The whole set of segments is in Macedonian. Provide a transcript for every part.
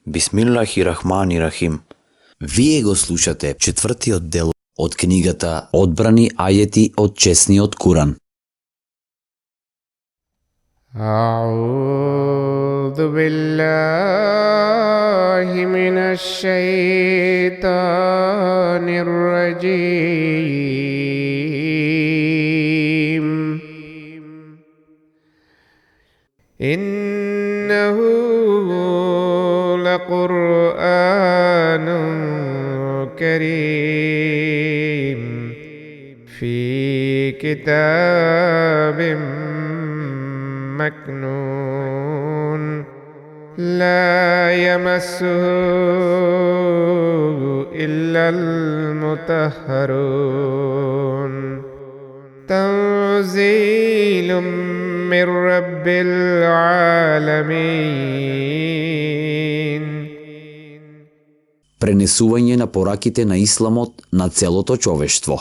Бисмиллахи-рахмани-рахим. Вие го слушате четвртиот дел од книгата Одбрани ајети од чесниот Куран. أعوذ بالله من الشيطان الرجيم إنه لقرآن كريم في كتاب مكنون لا يمسه إلا المطهرون تنزيل من رب العالمين. Пренесување на пораките на исламот на целото човештво.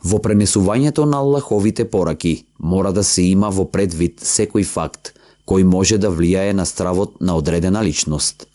Во пренесувањето на Аллаховите пораки мора да се има во предвид секој факт кој може да влијае на стравот на одредена личност.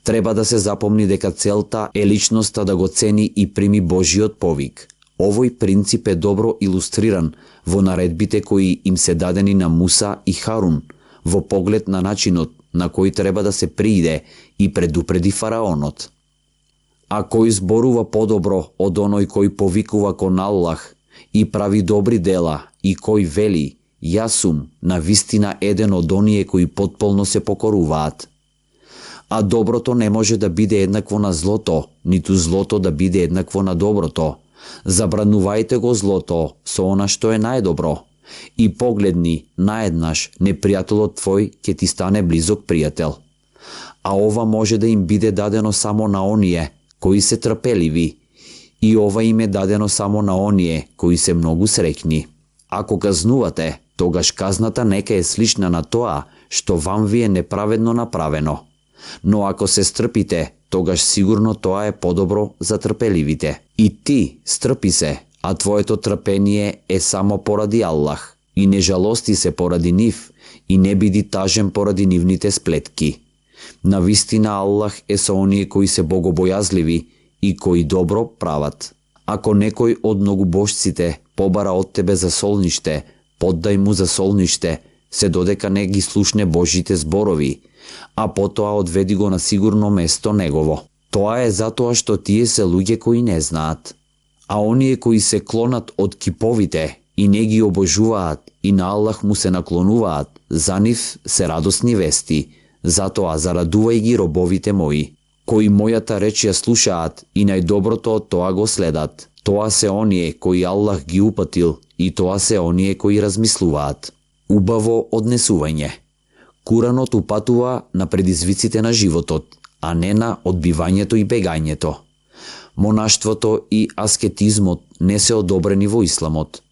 Треба да се запомни дека целта е личноста да го цени и прими Божиот повик. Овој принцип е добро илустриран во наредбите кои им се дадени на Муса и Харун, во поглед на начинот на кој треба да се прииде и предупреди фараонот. А кој зборува подобро од оној кој повикува кон Аллах и прави добри дела и кој вели: јас сум навистина еден од оние кои потполно се покоруваат. А доброто не може да биде еднакво на злото, ниту злото да биде еднакво на доброто. Забранувајте го злото со она што е најдобро и погледни наеднаш непријателот твој ќе ти стане близок пријател. А ова може да им биде дадено само на оние кои се трпеливи, и ова им е дадено само на оние кои се многу среќни. Ако казнувате, тогаш казната нека е слична на тоа што вам ви е неправедно направено. Но ако се стрпите, тогаш сигурно тоа е подобро за трпеливите. И ти стрпи се, а твоето трпение е само поради Аллах, и не жалости се поради нив, и не биди тажен поради нивните сплетки. Навистина Аллах е со оние кои се богобојазливи и кои добро прават. Ако некој од многубожците побара од тебе за солниште, поддај му за солниште, се додека не ги слушне Божите зборови, а потоа одведи го на сигурно место негово. Тоа е затоа што тие се луѓе кои не знаат. А оние кои се клонат од киповите и не ги обожуваат и на Аллах му се наклонуваат, за нив се радосни вести. Затоа зарадувај ги робовите мои, кои мојата реч ја слушаат и најдоброто од тоа го следат. Тоа се оние кои Аллах ги упатил и тоа се оние кои размислуваат. Убаво однесување. Куранот упатува на предизвиците на животот, а не на одбивањето и бегањето. Монаштвото и аскетизмот не се одобрени во исламот.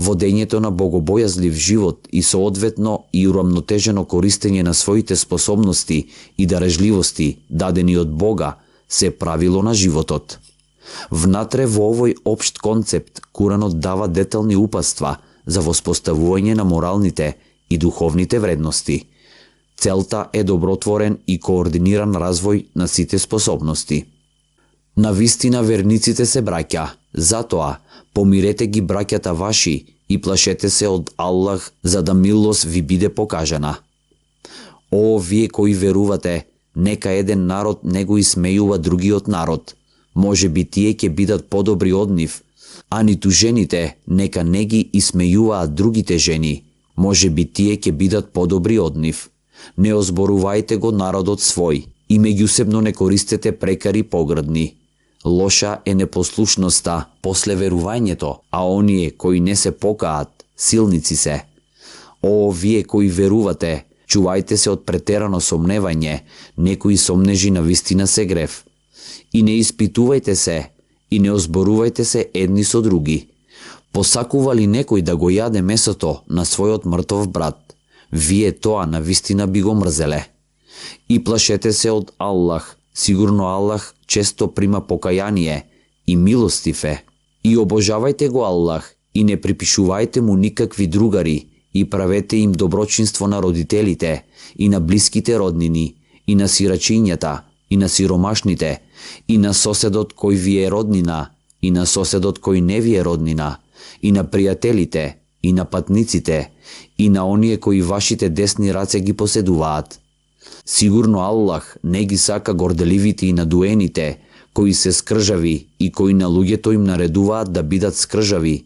Водењето на богобојазлив живот и соодветно и урамнотежено користење на своите способности и дарежливости дадени од Бога се правило на животот. Внатре во овој општ концепт Куранот дава детални упатства за воспоставување на моралните и духовните вредности. Целта е добротворен и координиран развој на сите способности. Навистина верниците се браќа, затоа помирете ги браќата ваши и плашете се од Аллах за да милост ви биде покажана. О, вие кои верувате, нека еден народ не го исмејува другиот народ. Може би тие ќе бидат подобри од нив, а ниту жените нека не ги исмејуваат другите жени. Може би тие ќе бидат подобри од нив. Не озборувајте го народот свој и меѓусебно не користете прекари погрдни. Лоша е непослушноста после верувањето, а оние кои не се покаат, силници се. О, вие кои верувате, чувајте се од претерано сомневање, некои сомнежи на вистина се грев. И не испитувајте се, и не озборувајте се едни со други. Посакува ли некој да го јаде месото на својот мртов брат? Вие тоа навистина би го мрзеле. И плашете се од Аллах, сигурно Аллах често прима покаяние и милостив е. И обожавајте го Аллах и не припишувајте му никакви другари и правете им доброчинство на родителите и на блиските роднини и на сирачињата, и на сиромашните, и на соседот кој ви е роднина, и на соседот кој не ви е роднина, и на пријателите, и на патниците, и на оние кои вашите десни раце ги поседуваат. Сигурно Аллах не ги сака горделивите и надуените, кои се скржави и кои на луѓето им наредуваат да бидат скржави,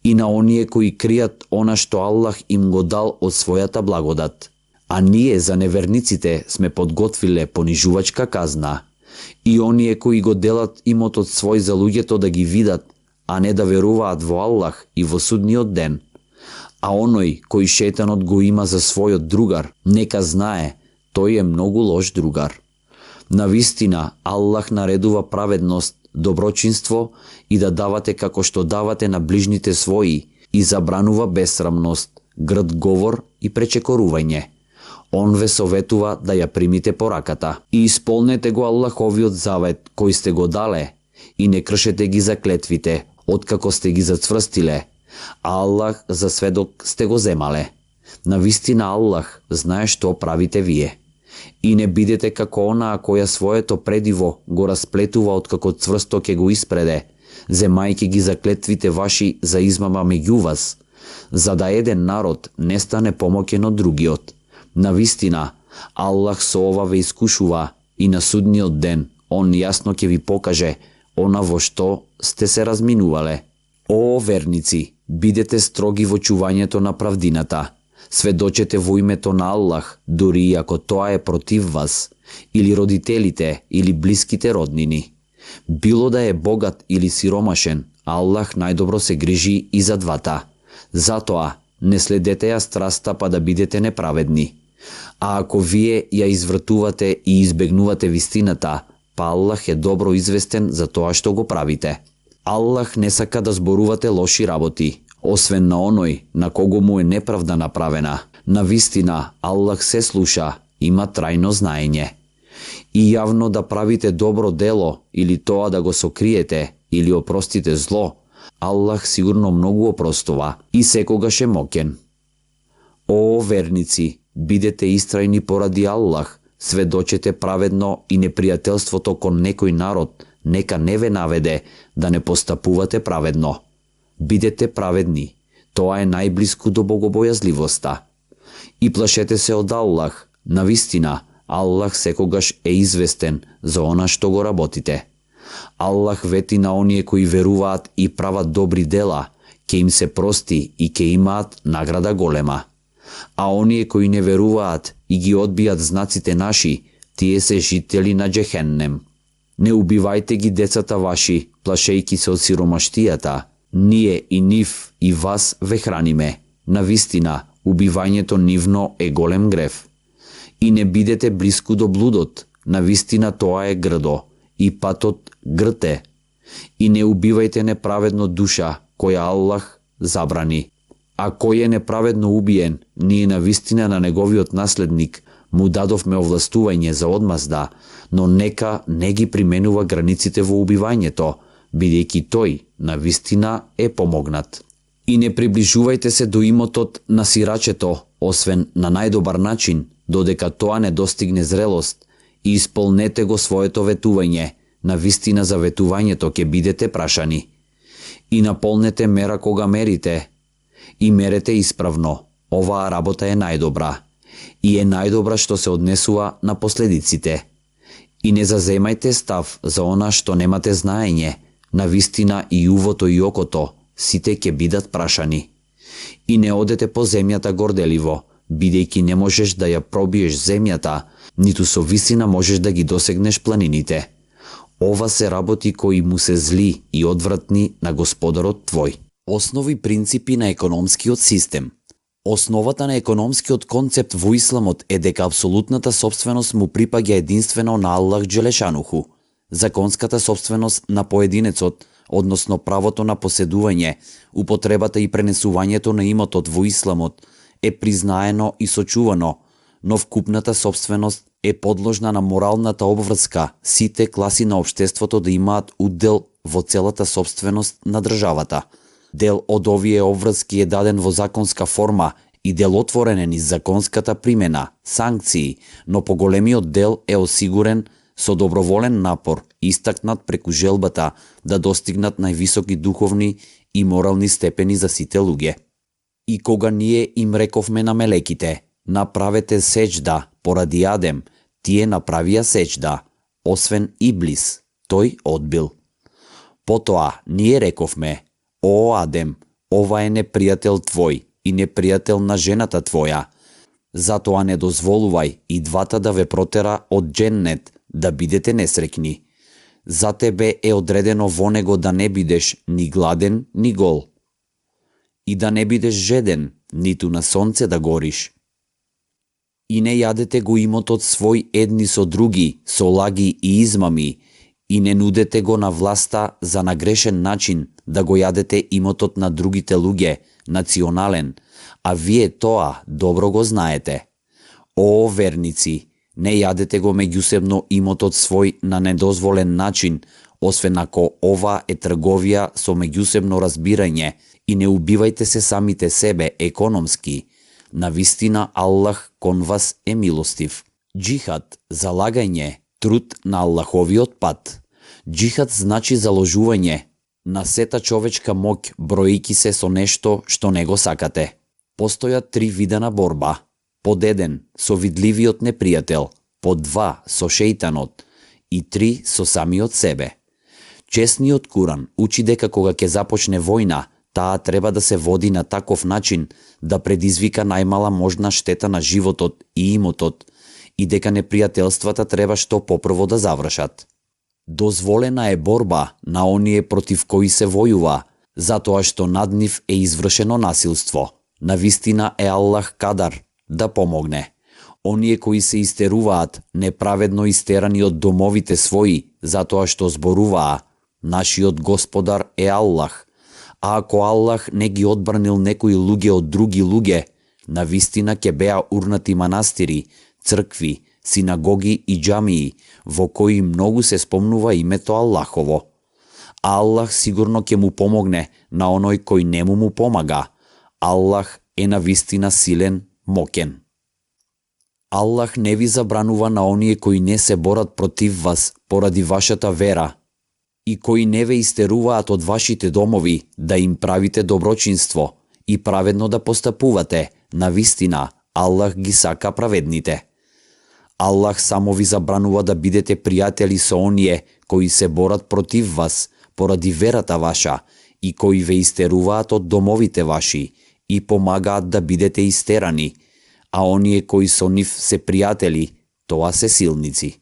и на оние кои кријат она што Аллах им го дал од својата благодат. А ние за неверниците сме подготвиле понижувачка казна, и оние кои го делат имотот свој за луѓето да ги видат, а не да веруваат во Аллах и во судниот ден. А оној кој шејтанот го има за својот другар, нека знае, тој е многу лош другар. Навистина, Аллах наредува праведност, доброчинство и да давате како што давате на ближните своји и забранува бесрамност, грд говор и пречекорување. Он ве советува да ја примите пораката и исполнете го Аллаховиот завет кој сте го дале и не кршете ги заклетвите, откако сте ги зацврстиле, а Аллах за сведок сте го земале. Навистина Аллах знае што правите вие. И не бидете како онаа која своето предиво го расплетува откако цврсто ке го испреде, земајќи ги заклетвите ваши за измама меѓу вас, за да еден народ не стане помоќен од другиот. Навистина, Аллах со ова ве искушува и на судниот ден Он јасно ќе ви покаже она во што сте се разминувале. О, верници, бидете строги во чувањето на правдината. Сведочете во името на Аллах, дури и ако тоа е против вас, или родителите, или блиските роднини. Било да е богат или сиромашен, Аллах најдобро се грижи и за двата. Затоа, не следете ја страста па да бидете неправедни. А ако вие ја извртувате и избегнувате вистината, па Аллах е добро известен за тоа што го правите. Аллах не сака да зборувате лоши работи, освен на оној на кого му е неправда направена. Навистина, Аллах се слуша, има трајно знаење. И јавно да правите добро дело, или тоа да го сокриете, или опростите зло, Аллах сигурно многу опростува и секогаш е моќен. О, верници, бидете истрајни поради Аллах, сведочете праведно и непријателството кон некој народ нека не ве наведе да не постапувате праведно. Бидете праведни, тоа е најблиску до богобојазливоста. И плашете се од Аллах, навистина, Аллах секогаш е известен за она што го работите. Аллах вети на оние кои веруваат и прават добри дела, ќе им се прости и ќе имаат награда голема. А оние кои не веруваат и ги одбијат знаците наши, тие се жители на Джехеннем. Не убивајте ги децата ваши, плашејки се од сиромаштијата. Ние и нив и вас ве храниме. Навистина, убивањето нивно е голем грев. И не бидете блиску до блудот. Навистина тоа е грдо. И патот грд е. И не убивајте неправедно душа, која Аллах забрани. А кој е неправедно убиен, ние навистина на неговиот наследник му дадовме овластување за одмазда, но нека не ги применува границите во убивањето, бидејќи тој навистина е помогнат. И не приближувајте се до имотот на сирачето, освен на најдобар начин, додека тоа не достигне зрелост, и исполнете го своето ветување, навистина за ветувањето ќе бидете прашани. И наполнете мера кога мерите, и мерете исправно, оваа работа е најдобра, и е најдобра што се однесува на последиците. И не заземајте став за она што немате знаење, навистина и увото и окото, сите ќе бидат прашани. И не одете по земјата горделиво, бидејќи не можеш да ја пробиеш земјата, ниту со висина можеш да ги досегнеш планините. Ова се работи кои му се зли и одвратни на Господарот твој. Основи принципи на економскиот систем. Основата на економскиот концепт во исламот е дека апсолутната собственост му припаѓа единствено на Аллах Джелешануху. Законската собственост на поединецот, односно правото на поседување, употребата и пренесувањето на имотот во исламот е признаено и сочувано, но вкупната собственост е подложна на моралната обврска сите класи на општеството да имаат удел во целата собственост на државата. Дел од овие обврски е даден во законска форма и делотворен е низ законската примена, санкции, но поголемиот дел е осигурен со доброволен напор, истакнат преку желбата да достигнат највисоки духовни и морални степени за сите луѓе. И кога ние им рековме на мелеките, направете сеџда поради Адем, тие направија сеџда, освен Иблис, тој одбил. Потоа ние рековме, о Адем, ова е непријател твој и непријател на жената твоја, затоа не дозволувај и двата да ве протера од Дженнет, да бидете несрекни. За тебе е одредено во него да не бидеш ни гладен, ни гол. И да не бидеш жеден, ниту на сонце да гориш. И не јадете го имотот свој едни со други, со лаги и измами, и не нудете го на власта за нагрешен начин да го јадете имотот на другите луѓе, национален, а вие тоа добро го знаете. О, верници, не јадете го меѓусебно имотот свој на недозволен начин, освен ако ова е трговија со меѓусебно разбирање, и не убивајте се самите себе економски. Навистина Аллах кон вас е милостив. Джихад, залагање, труд на Аллаховиот пат. Джихад значи заложување на сета човечка моќ, бројки се со нешто што не го сакате. Постојат 3 вида на борба. Под 1 со видливиот непријател, под 2 со шејтанот и 3 со самиот себе. Чесниот Куран учи дека кога ќе започне војна, таа треба да се води на таков начин да предизвика најмала можна штета на животот и имотот и дека непријателствата треба што попрво да завршат. Дозволена е борба на оние против кои се војува, затоа што над нив е извршено насилство. Навистина е Аллах кадар да помогне. Оние кои се истеруваат, неправедно истерани од домовите своји, затоа што зборуваа, нашиот Господар е Аллах. А ако Аллах не ги одбранил некои луѓе од други луѓе, навистина ќе беа урнати манастири, цркви, синагоги и џамии, во кои многу се спомнува името Аллахово. А Аллах сигурно ќе му помогне на оној кој не му помага. Аллах е навистина силен, моќен. Аллах не ви забранува на оние кои не се борат против вас поради вашата вера и кои не ве истеруваат од вашите домови да им правите доброчинство и праведно да постапувате. Навистина, Аллах ги сака праведните. Аллах само ви забранува да бидете пријатели со оние кои се борат против вас поради верата ваша и кои ве истеруваат од домовите ваши и помагаат да бидете истерани, а оние кои со нив се пријатели, тоа се силници.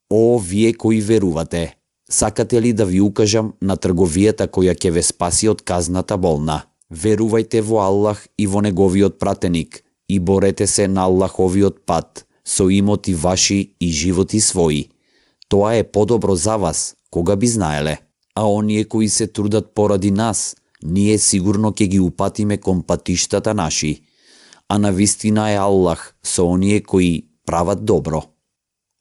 О, вие кои верувате, сакате ли да ви укажам на трговијата која ќе ве спаси од казната болна? Верувајте во Аллах и во неговиот пратеник и борете се на Аллаховиот пат со имоти ваши и животи своји. Тоа е подобро за вас, кога би знаеле. А оние кои се трудат поради нас, ние сигурно ќе ги упатиме кон патиштата наши. А навистина е Аллах со оние кои прават добро.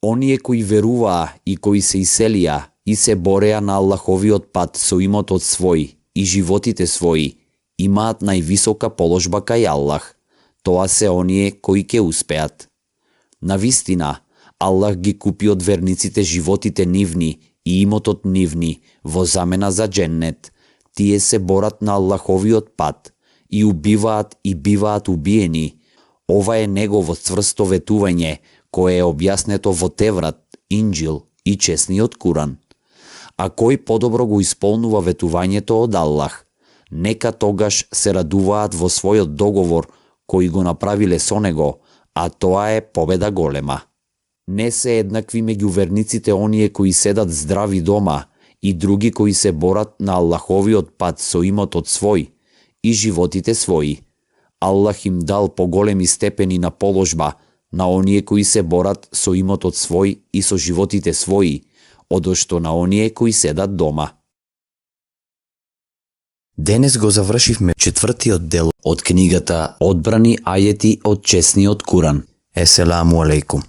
Оние кои веруваа и кои се иселија и се бореа на Аллаховиот пат со имотот свој и животите своји, имаат највисока положба кај Аллах. Тоа се оние кои ќе успеат. Навистина, Аллах ги купи од верниците животите нивни и имотот нивни во замена за Дженнет. Тие се борат на Аллаховиот пат и убиваат и биваат убиени. Ова е негово цврсто ветување, кое е објаснето во Теврат, Инџил и чесниот Куран. А кој подобро го исполнува ветувањето од Аллах? Нека тогаш се радуваат во својот договор кој го направиле со него, а тоа е победа голема. Не се еднакви меѓу верниците оние кои седат здрави дома и други кои се борат на Аллаховиот пат со имотот свој и животите своји. Аллах им дал поголеми степени на положба на оние кои се борат со имотот свој и со животите своји, одошто на оние кои седат дома. Денес го завршивме 4-тиот дел Од книгата Одбрани ајети од чесниот Куран. Еселаму алейкум.